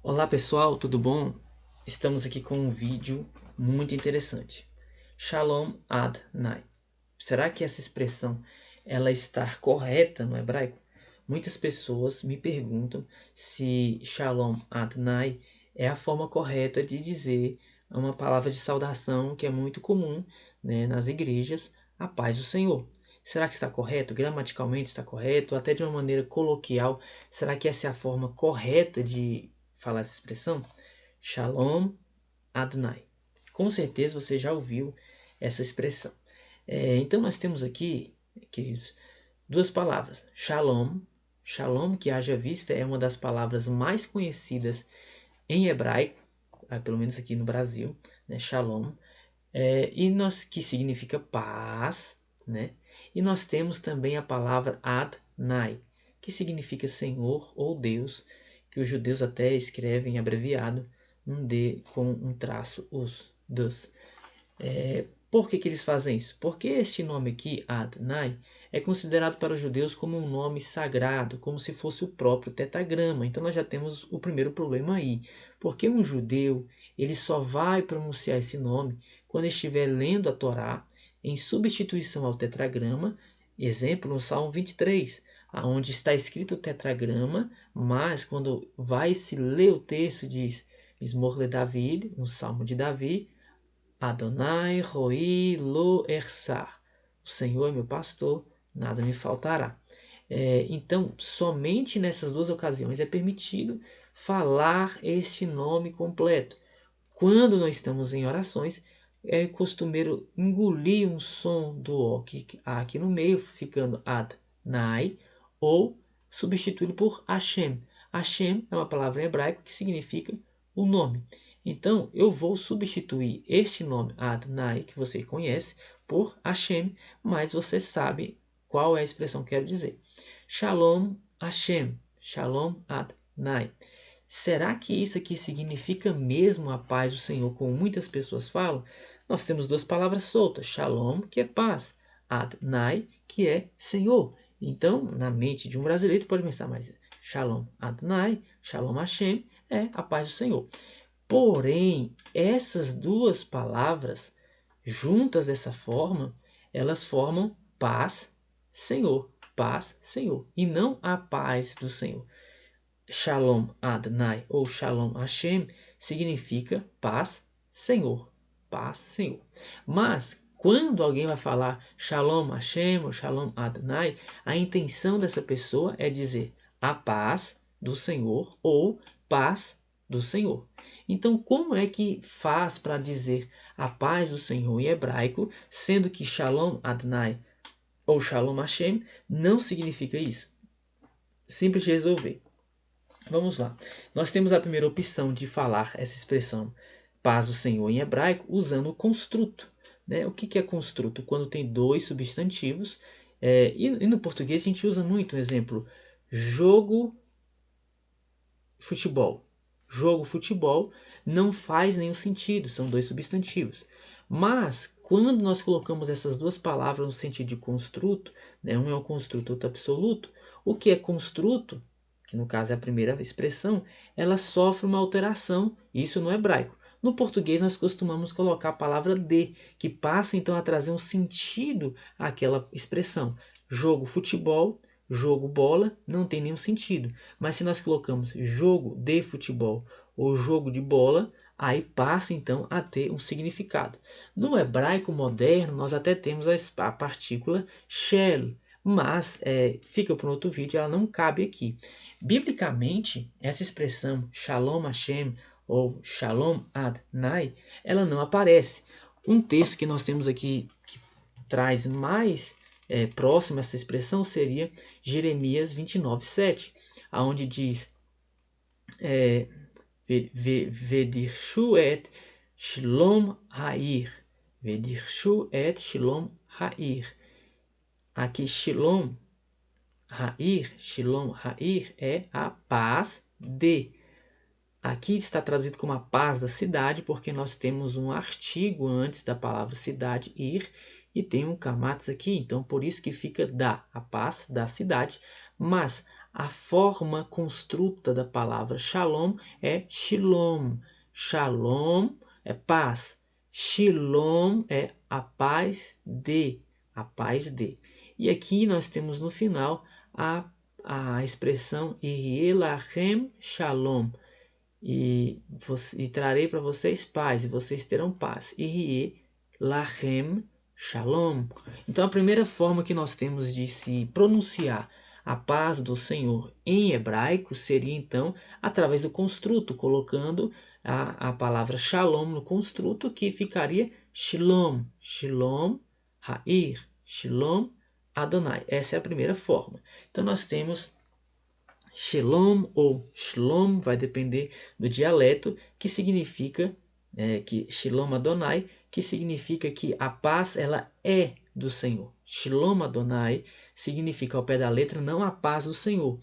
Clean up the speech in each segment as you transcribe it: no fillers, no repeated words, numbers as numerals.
Olá pessoal, tudo bom? Estamos aqui com um vídeo muito interessante. Shalom Adonai. Será que essa expressão ela está correta no hebraico? Muitas pessoas me perguntam se Shalom Adonai é a forma correta de dizer uma palavra de saudação que é muito comum, né, nas igrejas, a paz do Senhor. Será que está correto? Gramaticalmente está correto? Até de uma maneira coloquial, será que essa é a forma correta de falar essa expressão? Shalom Adonai. Com certeza você já ouviu essa expressão. Então nós temos aqui, queridos, duas palavras. Shalom. Shalom, que haja vista, é uma das palavras mais conhecidas em hebraico, pelo menos aqui no Brasil, né? Shalom. Que significa paz, né? E nós temos também a palavra Adonai, que significa Senhor ou Deus, que os judeus até escrevem abreviado um D com um traço, os, dos. Por que eles fazem isso? Porque este nome aqui, Adonai, é considerado para os judeus como um nome sagrado, como se fosse o próprio tetragrama. Então nós já temos o primeiro problema aí. Porque um judeu, ele só vai pronunciar esse nome quando estiver lendo a Torá em substituição ao tetragrama, exemplo no Salmo 23, onde está escrito o tetragrama, mas quando vai se ler o texto diz Mismor le David, um salmo de Davi, Adonai Roi Lo Ersar. O Senhor é meu pastor, nada me faltará. Então, somente nessas duas ocasiões é permitido falar este nome completo. Quando nós estamos em orações, é costumeiro engolir um som do O que há aqui no meio, ficando Adonai, ou substituí-lo por Hashem. Hashem é uma palavra em hebraico que significa o nome. Então, eu vou substituir este nome Adonai, que você conhece, por Hashem, mas você sabe qual é a expressão que quero dizer. Shalom Hashem, Shalom Adonai. Será que isso aqui significa mesmo a paz do Senhor, como muitas pessoas falam? Nós temos duas palavras soltas, Shalom, que é paz, Adonai, que é Senhor. Então, na mente de um brasileiro, pode pensar, mas Shalom Adonai, Shalom Hashem, é a paz do Senhor. Porém, essas duas palavras, juntas dessa forma, elas formam paz, Senhor, e não a paz do Senhor. Shalom Adonai ou Shalom Hashem significa paz, Senhor, paz, Senhor. Mas quando alguém vai falar Shalom Hashem ou Shalom Adonai, a intenção dessa pessoa é dizer a paz do Senhor ou paz do Senhor. Então, como é que faz para dizer a paz do Senhor em hebraico, sendo que Shalom Adonai ou Shalom Hashem não significa isso? Simples de resolver. Vamos lá. Nós temos a primeira opção de falar essa expressão paz do Senhor em hebraico usando o construto. Né? O que é construto? Quando tem dois substantivos. E no português a gente usa muito, um exemplo, jogo, futebol. Jogo, futebol não faz nenhum sentido, são dois substantivos. Mas quando nós colocamos essas duas palavras no sentido de construto, né? Um é o construto, outro absoluto, o que é construto, que no caso é a primeira expressão, ela sofre uma alteração, isso no hebraico. No português nós costumamos colocar a palavra de, que passa então a trazer um sentido àquela expressão. Jogo, futebol, jogo, bola, não tem nenhum sentido. Mas se nós colocamos jogo de futebol ou jogo de bola, aí passa então a ter um significado. No hebraico moderno nós até temos a partícula shel, mas fica para um outro vídeo, ela não cabe aqui. Biblicamente, essa expressão Shalom Hashem ou Shalom Adonai, ela não aparece. Um texto que nós temos aqui que traz mais próximo a essa expressão seria Jeremias 29:7, aonde diz Vedirshu et Shalom Ha'ir. Vedirshu et Shalom Ha'ir. Aqui Shalom Ha'ir é a paz de. Aqui está traduzido como a paz da cidade, porque nós temos um artigo antes da palavra cidade, ir, e tem um kamatz aqui, então por isso que fica da, a paz da cidade, Mas a forma construta da palavra shalom é shalom. Shalom é paz. Shalom é a paz de. A paz de. E aqui nós temos no final a expressão Yihye lachem shalom. E trarei para vocês paz, e vocês terão paz. Yihye lachem shalom. Então a primeira forma que nós temos de se pronunciar a paz do Senhor em hebraico seria então através do construto, colocando a palavra shalom no construto, que ficaria shalom, shalom ha'ir, shalom Adonai. Essa é a primeira forma. Então nós temos Shalom ou Shalom, vai depender do dialeto, que significa que Shalom Adonai, que significa que a paz ela é do Senhor. Shalom Adonai significa ao pé da letra não a paz do Senhor.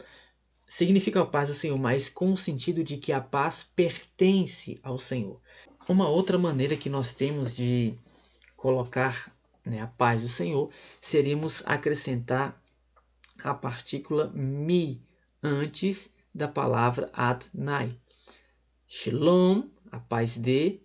Significa a paz do Senhor, mas com o sentido de que a paz pertence ao Senhor. Uma outra maneira que nós temos de colocar a paz do Senhor seríamos acrescentar a partícula mi antes da palavra Adonai. Shalom, a paz de,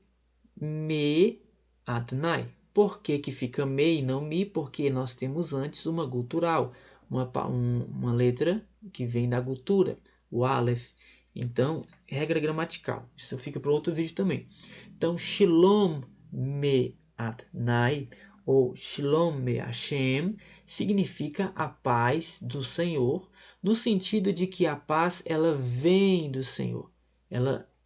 me Adonai. Por que fica me e não mi? Porque nós temos antes uma gutural, uma letra que vem da gutura, o Aleph. Então, regra gramatical. Isso fica para outro vídeo também. Então, Shalom me Adonai, ou Shalom me Hashem, significa a paz do Senhor, no sentido de que a paz ela vem do Senhor.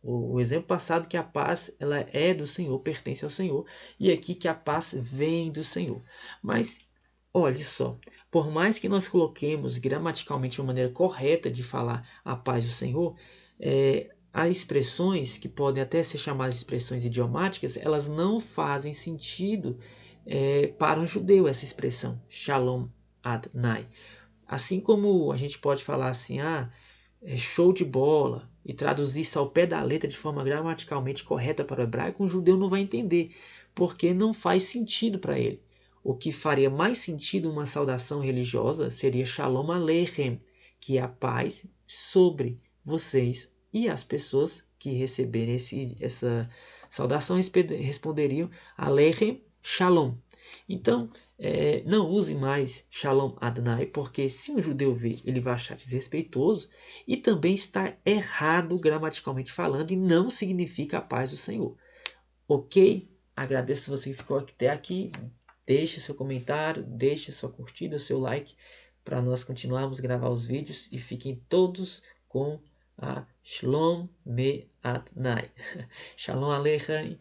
O exemplo passado que a paz ela é do Senhor, pertence ao Senhor, e aqui que a paz vem do Senhor. Mas olhe só, por mais que nós coloquemos gramaticalmente uma maneira correta de falar a paz do Senhor, há expressões que podem até ser chamadas de expressões idiomáticas, elas não fazem sentido para um judeu, essa expressão, Shalom Adonai. Assim como a gente pode falar assim, show de bola, e traduzir isso ao pé da letra de forma gramaticalmente correta para o hebraico, um judeu não vai entender, porque não faz sentido para ele. O que faria mais sentido uma saudação religiosa seria Shalom Aleichem, que é a paz sobre vocês, e as pessoas que receberem essa saudação responderiam Aleichem Shalom. Então, não use mais Shalom Adonai, porque se um judeu ver, ele vai achar desrespeitoso e também está errado gramaticalmente falando e não significa a paz do Senhor. Ok? Agradeço você que ficou até aqui. Deixe seu comentário, deixe sua curtida, seu like, para nós continuarmos a gravar os vídeos, e fiquem todos com a Shalom Me Adonai. Shalom Aleichem.